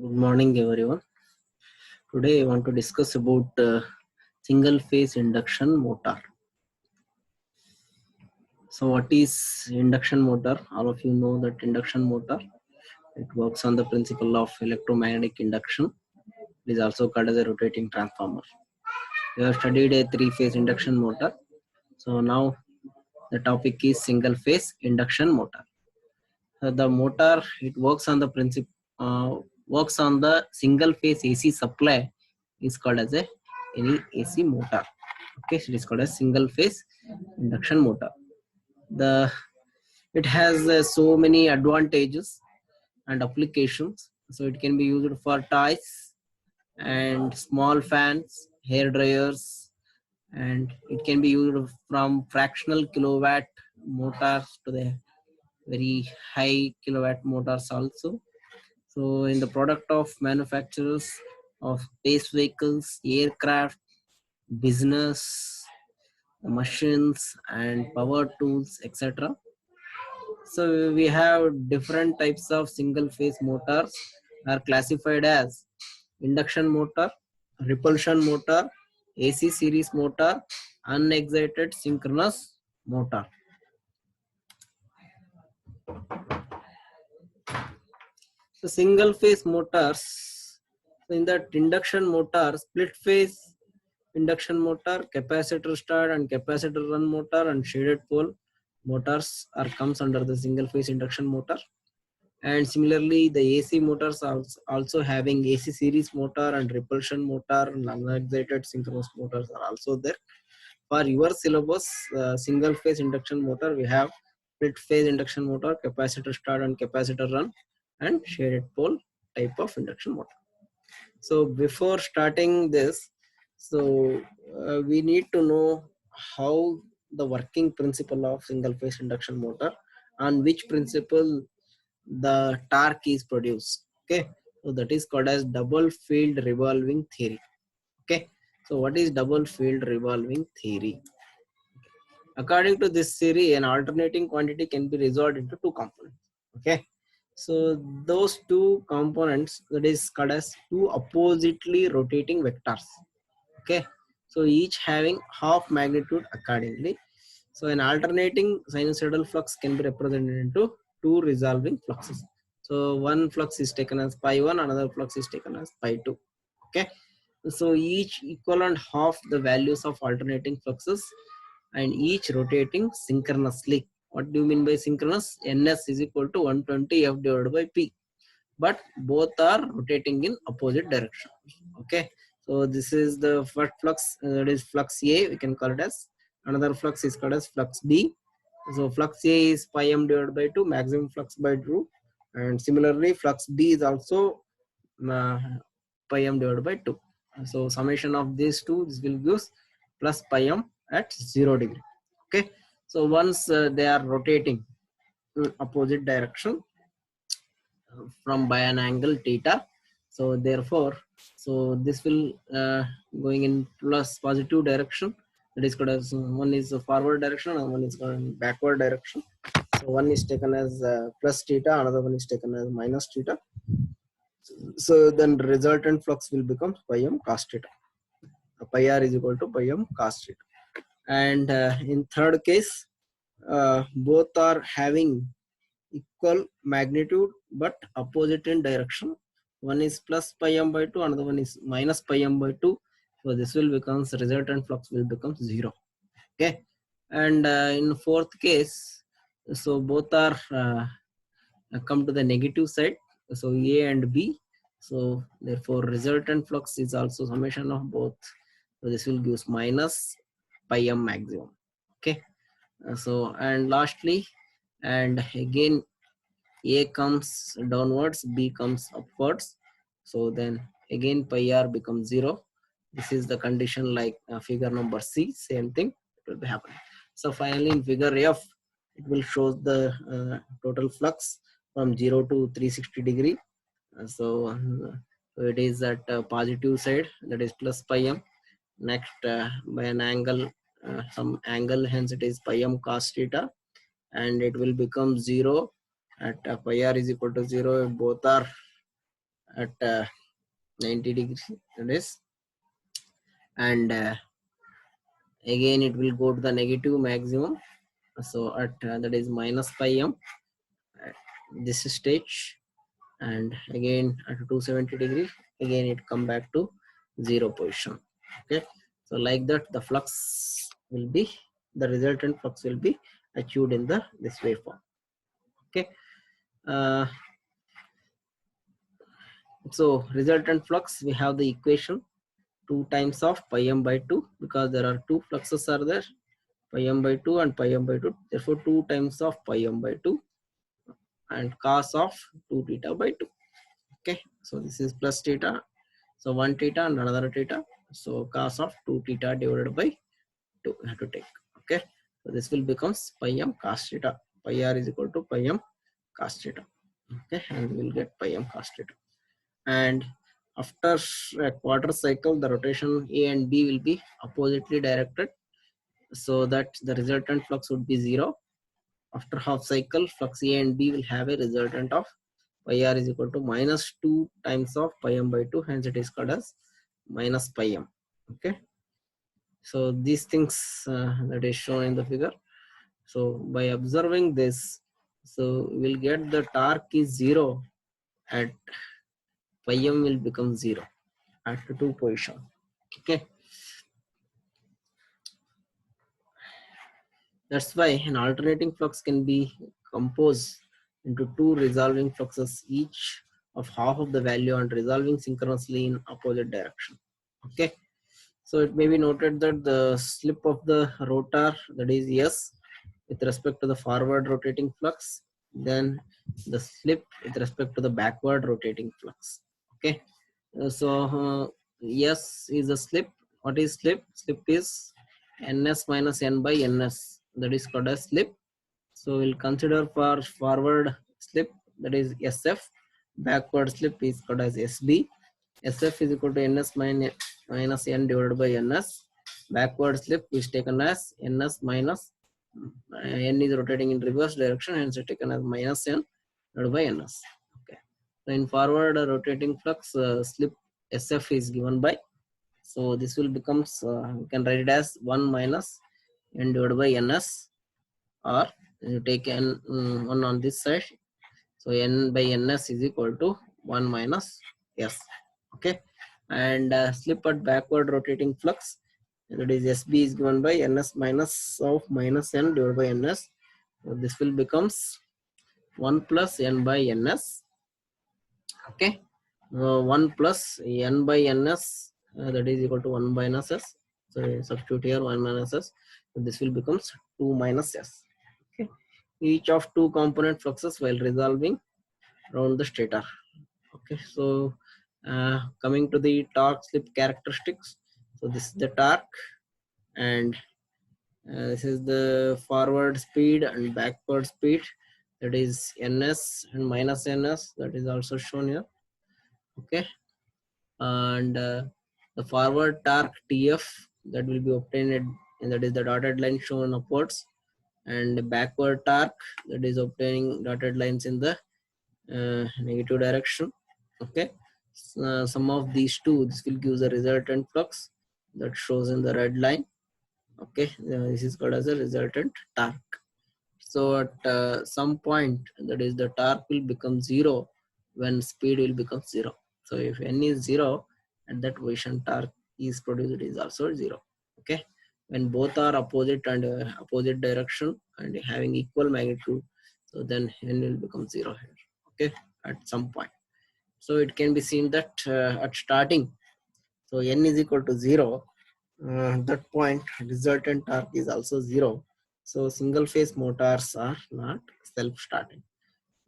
Good morning, everyone. Today, I want to discuss about single-phase induction motor. So, what is induction motor? All of you know that induction motor. It works on the principle of electromagnetic induction. It is also called as a rotating transformer. We have studied a three-phase induction motor. So now the topic is single-phase induction motor. The motor it works on the principle works on the single-phase AC supply is called as a any AC motor. Okay, so it is called a single-phase induction motor. It has so many advantages and applications. So it can be used for toys and small fans, hair dryers, and it can be used from fractional kilowatt motors to the very high kilowatt motors also. So in the product of manufacturers of space vehicles, aircraft, business, machines and power tools, etc. So we have different types of single phase motors are classified as induction motor, repulsion motor, AC series motor, unexcited synchronous motor. So single phase motors, in that induction motor, split phase induction motor, capacitor start and capacitor run motor and shaded pole motors are comes under the single phase induction motor. And similarly, the AC motors are also having AC series motor and repulsion motor and unexcited synchronous motors are also there. For your syllabus, single phase induction motor, we have split phase induction motor, capacitor start and capacitor run, and shaded pole type of induction motor. So before starting this, we need to know how the working principle of single phase induction motor, on which principle the torque is produced. Okay, so that is called as double field revolving theory. Okay, so what is double field revolving theory? According to this theory, an alternating quantity can be resolved into two components. Okay, so those two components, that is called as two oppositely rotating vectors. Okay, so each having half magnitude accordingly. So an alternating sinusoidal flux can be represented into two resolving fluxes. So one flux is taken as pi1, another flux is taken as pi2. Okay, so each equivalent half the values of alternating fluxes and each rotating synchronously. What do you mean by synchronous? Ns is equal to 120 F divided by P. But both are rotating in opposite direction. Okay, so this is the first flux, that is flux A, we can call it as. Another flux is called as flux B. So flux A is pi m divided by 2, maximum flux by 2, and similarly flux B is also pi m divided by 2. So summation of these two, this will give plus pi m at 0 degree. Okay, so once they are rotating in opposite direction from by an angle theta, so therefore, so this will going in plus positive direction, that is called as one is forward direction and one is called backward direction. So one is taken as plus theta, another one is taken as minus theta. So then resultant flux will become pi m cos theta. Pi r is equal to pi m cos theta. And in third case, both are having equal magnitude but opposite in direction. One is plus pi m by 2, another one is minus pi m by 2. So this will become resultant flux will become 0. Okay, and in fourth case, so both are come to the negative side. So A and B. So therefore resultant flux is also summation of both. So this will give minus pi m maximum. Okay, so and lastly, and again A comes downwards, B comes upwards. So then again pi r becomes 0. This is the condition like figure number C, same thing it will be happening. So finally in figure F, it will show the total flux from 0 to 360 degree. So it is at positive side, that is plus pi m. Next by an angle, some angle, hence it is pi m cos theta, and it will become 0 at pi r is equal to 0 if both are at 90 degrees, that is, and again it will go to the negative maximum. So at that is minus pi m at this stage, and again at 270 degrees, again it come back to zero position. Okay, so like that the flux will be, the resultant flux will be achieved in the this waveform. Okay, uh, so resultant flux, we have the equation 2 times of pi m by 2, because there are two fluxes are there, pi m by 2 and pi m by 2, therefore 2 times of pi m by 2 and cos of 2 theta by 2. Okay, so this is plus theta, so 1 theta and another theta, so cos of 2 theta divided by 2 we have to take. Okay, so this will becomes pi m cos theta, pi r is equal to pi m cos theta. Okay, and we will get pi m cos theta. And after a quarter cycle, the rotation A and B will be oppositely directed, so that the resultant flux would be 0. After half cycle, flux A and B will have a resultant of pi r is equal to minus 2 times of pi m by 2, hence it is called as minus pi m. Okay, so these things that is shown in the figure. So by observing this, so we'll get the torque is 0 at pi m will become 0 at 2 position. Okay, that's why an alternating flux can be composed into two resolving fluxes, each of half of the value and resolving synchronously in opposite direction. Okay, so it may be noted that the slip of the rotor, that is S, with respect to the forward rotating flux, then the slip with respect to the backward rotating flux. Okay, S is a slip. What is slip? Slip is ns minus n by ns, that is called as slip. So we'll consider for forward slip, that is SF, backward slip is called as SB. SF is equal to ns minus n divided by ns. Backward slip is taken as ns minus n is rotating in reverse direction, hence it's taken as minus n divided by ns. Okay. So in forward rotating flux, slip SF is given by, so this will becomes, you can write it as 1 minus n divided by ns, or you take n 1 on this side, so n by ns is equal to 1 minus s. Okay, and slip at backward rotating flux, that is SB is given by ns minus of minus n divided by ns. So this will becomes 1 plus n by ns. Okay, 1 plus n by ns, that is equal to 1 minus s. So substitute here 1 minus s. So this will becomes 2 minus s. Okay, each of two component fluxes while resolving around the stator. Okay, so coming to the torque slip characteristics. So this is the torque, and this is the forward speed and backward speed, that is ns and minus ns, that is also shown here. Okay, and the forward torque tf, that will be obtained, and that is the dotted line shown upwards, and the backward torque, that is obtaining dotted lines in the negative direction. Okay, some of these two, this will give the resultant flux that shows in the red line. Okay, this is called as a resultant torque. So at some point, that is the torque will become 0 when speed will become 0. So if n is 0, at that position torque is produced, it is also 0. Okay, when both are opposite and opposite direction and having equal magnitude, so then n will become 0 here. Okay, at some point. So it can be seen that at starting, so n is equal to 0, that point resultant torque is also 0. So single phase motors are not self-starting.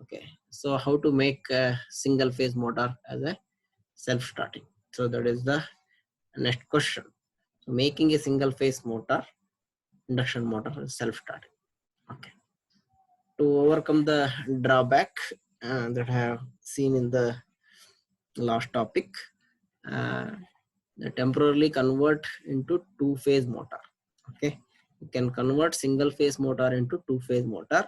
Okay, so how to make a single phase motor as a self-starting? So that is the next question. So making a single phase motor, induction motor, is self-starting. Okay, to overcome the drawback that I have seen in the last topic, temporarily convert into two-phase motor. Okay, you can convert single phase motor into two-phase motor.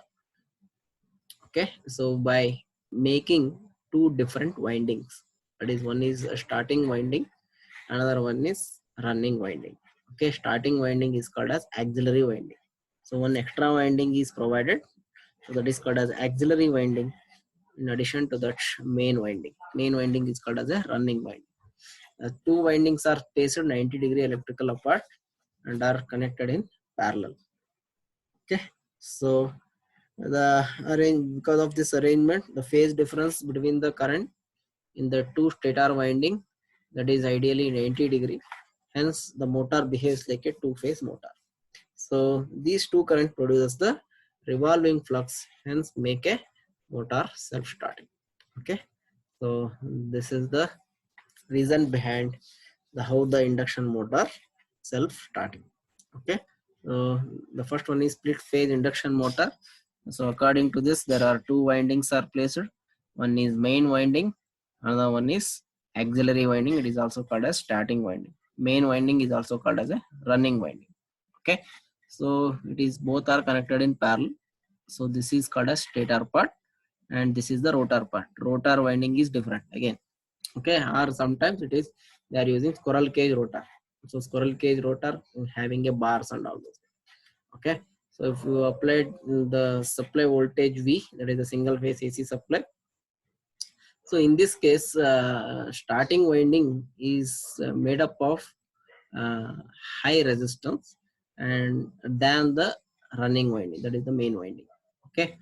Okay, so by making two different windings. That is, one is a starting winding, another one is running winding. Okay, starting winding is called as auxiliary winding. So one extra winding is provided, so that is called as auxiliary winding. In addition to that, main winding is called as a running winding. Two windings are placed 90-degree electrical apart and are connected in parallel. Okay, so because of this arrangement, the phase difference between the current in the two stator winding, that is ideally 90-degree. Hence, the motor behaves like a two-phase motor. So these two current produces the revolving flux, hence make a motor self-starting. Okay, so this is the reason behind how the induction motor self-starting. Okay, so the first one is split phase induction motor. So according to this, there are two windings are placed. One is main winding, another one is auxiliary winding. It is also called as starting winding. Main winding is also called as a running winding. Okay, so it is both are connected in parallel. So this is called as stator part, and this is the rotor part. Rotor winding is different again. Okay, or sometimes it is they are using squirrel cage rotor. So squirrel cage rotor having a bars and all those. Okay, so if you apply the supply voltage V, that is a single phase AC supply. So in this case, starting winding is made up of uh, high resistance and than the running winding, that is the main winding. Okay,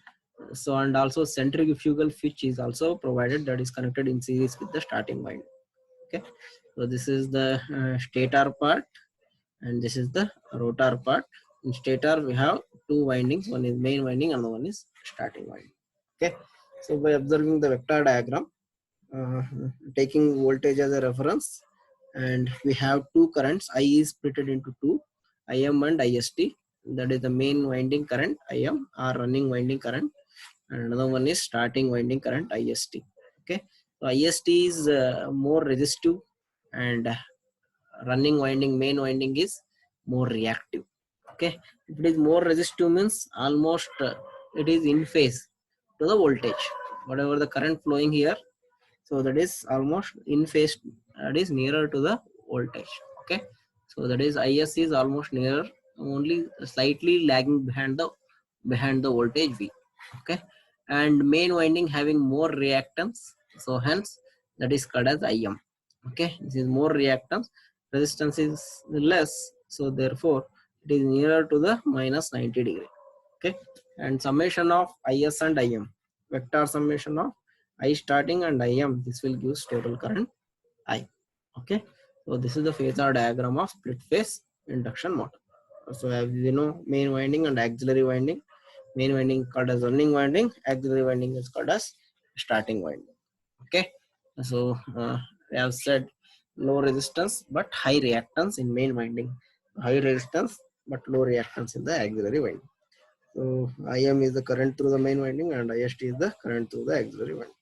so and also centrifugal switch is also provided, that is connected in series with the starting winding. Okay, so this is the stator part and this is the rotor part. In stator we have two windings, one is main winding and one is starting winding. Okay, so by observing the vector diagram, uh, taking voltage as a reference, and we have two currents. I is split into two, IM and IST. That is the main winding current IM, or running winding current, and another one is starting winding current IST. Okay, so IST is more resistive, and running winding main winding is more reactive. Okay, if it is more resistive means almost it is in phase to the voltage, whatever the current flowing here, so that is almost in phase, that is nearer to the voltage. Okay, so that is is almost nearer, only slightly lagging behind the voltage V. Okay, and main winding having more reactance, so hence that is called as IM. Okay, this is more reactance, resistance is less, so therefore it is nearer to the minus 90-degree. Okay, and summation of IS and IM, vector summation of I starting and IM, this will give total current I. Okay, so this is the phasor diagram of split phase induction motor. So as you know, main winding and auxiliary winding. Main winding called as running winding, auxiliary winding is called as starting winding. Okay, so I have said low resistance but high reactance in main winding, high resistance but low reactance in the auxiliary winding. So IM is the current through the main winding and IST is the current through the auxiliary winding.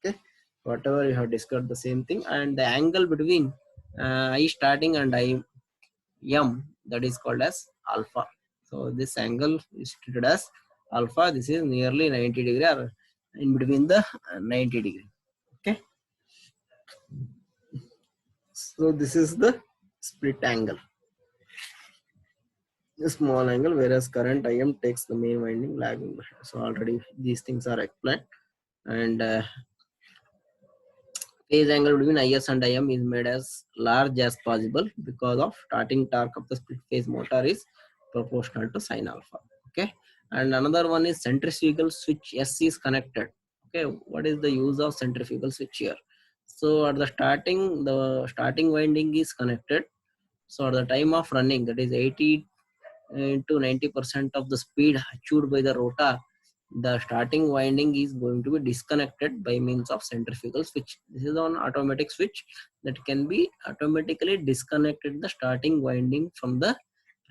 Okay, whatever you have discussed the same thing, and the angle between I starting and IM, that is called as alpha. So this angle is treated as alpha. This is nearly 90-degree or in between the 90-degree. Okay, so this is the split angle, a small angle, whereas current IM takes the main winding lagging behind. So already these things are explained, and phase angle between IS and IM is made as large as possible because of starting torque of the split phase motor is proportional to sine alpha. Okay, and another one is centrifugal switch S is connected. Okay, what is the use of centrifugal switch here? So at the starting winding is connected. So at the time of running, that is 80 to 90% of the speed achieved by the rotor, the starting winding is going to be disconnected by means of centrifugal switch. This is an automatic switch that can be automatically disconnected the starting winding from the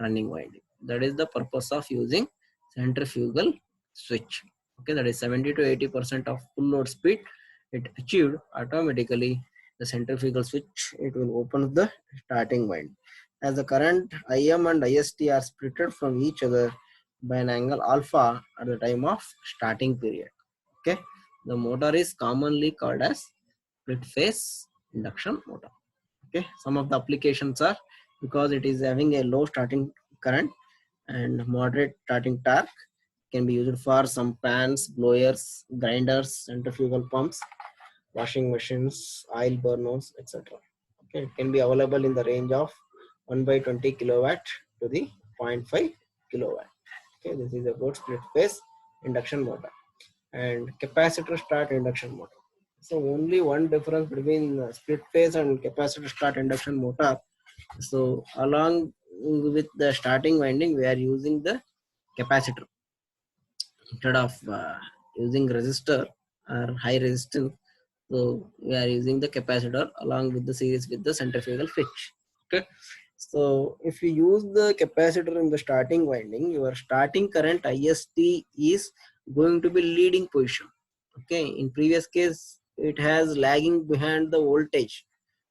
running winding. That is the purpose of using centrifugal switch. Okay, that is 70 to 80% of full load speed it achieved automatically. The centrifugal switch, it will open the starting wind. As the current IM and IST are splitted from each other by an angle alpha at the time of starting period. Okay, the motor is commonly called as split phase induction motor. Okay, some of the applications are because it is having a low starting current and moderate starting torque, can be used for some fans, blowers, grinders, centrifugal pumps, washing machines, oil burners, etc. Okay, it can be available in the range of 1 by 20 kilowatt to the 0.5 kilowatt. Okay, this is about split phase induction motor and capacitor start induction motor. So only one difference between split phase and capacitor start induction motor. So along with the starting winding, we are using the capacitor instead of using resistor or high resistance. So we are using the capacitor along with the series with the centrifugal switch. Okay. So if you use the capacitor in the starting winding, your starting current IST is going to be leading position. Okay. In previous case, it has lagging behind the voltage.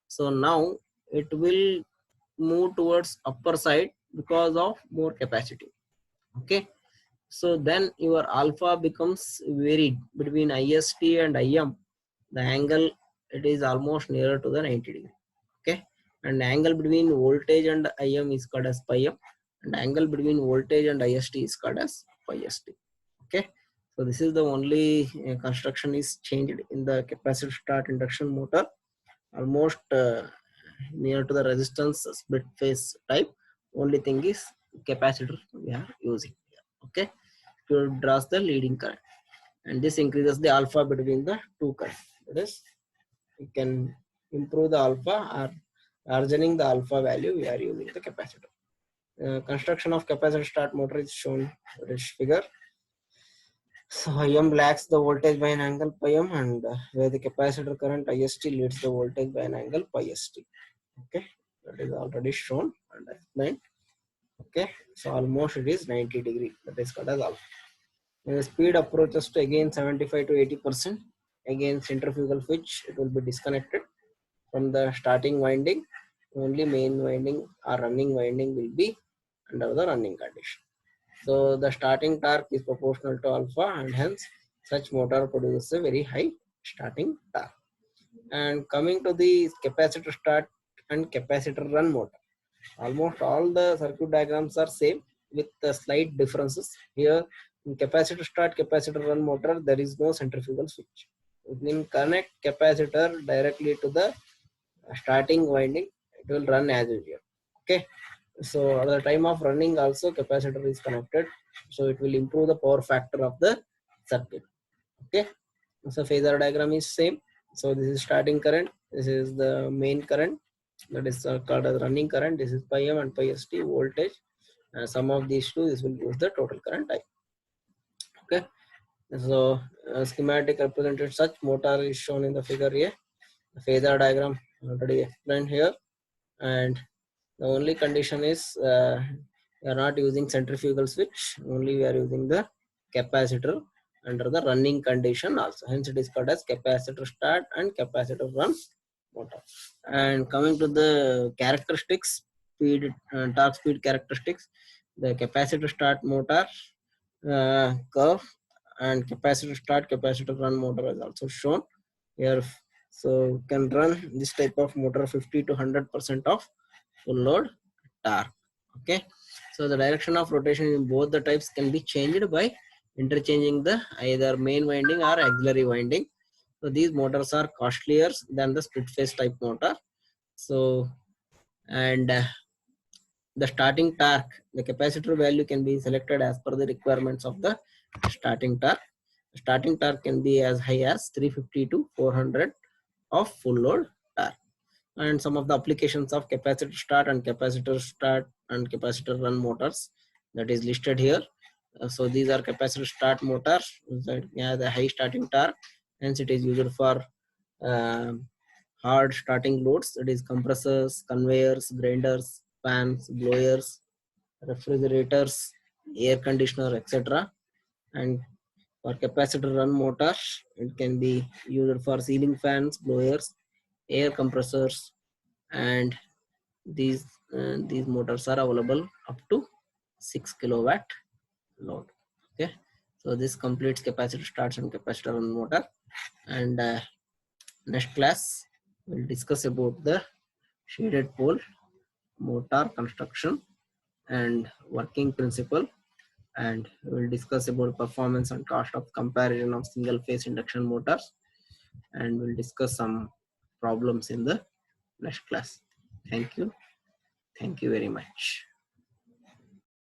So now it will move towards upper side because of more capacity. Okay. So then your alpha becomes varied between IST and IM. The angle, it is almost nearer to the 90 degree. Okay. And the angle between voltage and IM is called as pi m, and angle between voltage and IST is called as pi st. Okay. So this is the only construction is changed in the capacitor start induction motor, almost near to the resistance split phase type. Only thing is capacitor we are using. Okay, to draws the leading current, and this increases the alpha between the two currents. That is, we can improve the alpha or arginning the alpha value. We are using the capacitor. Construction of capacitor start motor is shown in this figure. So IM lags the voltage by an angle pi m, and where the capacitor current IST leads the voltage by an angle pi st. Okay, that is already shown and explained. Okay, so almost it is 90 degree. That is called as alpha. When the speed approaches to again 75 to 80%, again centrifugal switch, it will be disconnected from the starting winding. Only main winding or running winding will be under the running condition. So the starting torque is proportional to alpha, and hence such motor produces a very high starting torque. And coming to the capacitor start and capacitor run motor, almost all the circuit diagrams are same with the slight differences. Here in capacitor start, capacitor run motor, there is no centrifugal switch. You can connect capacitor directly to the starting winding, it will run as usual. Okay, so at the time of running also capacitor is connected, so it will improve the power factor of the circuit. Okay, so phasor diagram is same. So this is starting current, this is the main current, that is called as running current. This is pi m and pi st voltage. Sum of these two, this will give the total current I. Okay, so schematic represented such motor is shown in the figure here. The phasor diagram already explained here, and the only condition is we are not using centrifugal switch, only we are using the capacitor under the running condition also. Hence it is called as capacitor start and capacitor run motor. And coming to the characteristics, speed, torque speed characteristics, the capacitor start motor curve and capacitor start capacitor run motor is also shown here. So can run this type of motor 50 to 100% of full load torque. Okay, so the direction of rotation in both the types can be changed by interchanging the either main winding or auxiliary winding. So these motors are costlier than the split phase type motor. So and the starting torque, the capacitor value can be selected as per the requirements of the starting torque. The starting torque can be as high as 350 to 400 of full load torque. And some of the applications of capacitor start and capacitor run motors that is listed here. So these are capacitor start motors that have the high starting torque, hence it is used for hard starting loads, that is compressors, conveyors, grinders, fans, blowers, refrigerators, air conditioner, etc. And for capacitor run motor, it can be used for ceiling fans, blowers, air compressors, and these motors are available up to 6 kilowatt load. Okay, so this completes capacitor starts and capacitor run motor. And Next class, we'll discuss about the shaded pole motor construction and working principle, and we'll discuss about performance and cost of comparison of single phase induction motors, and we'll discuss some problems in the next class. Thank you. Thank you very much.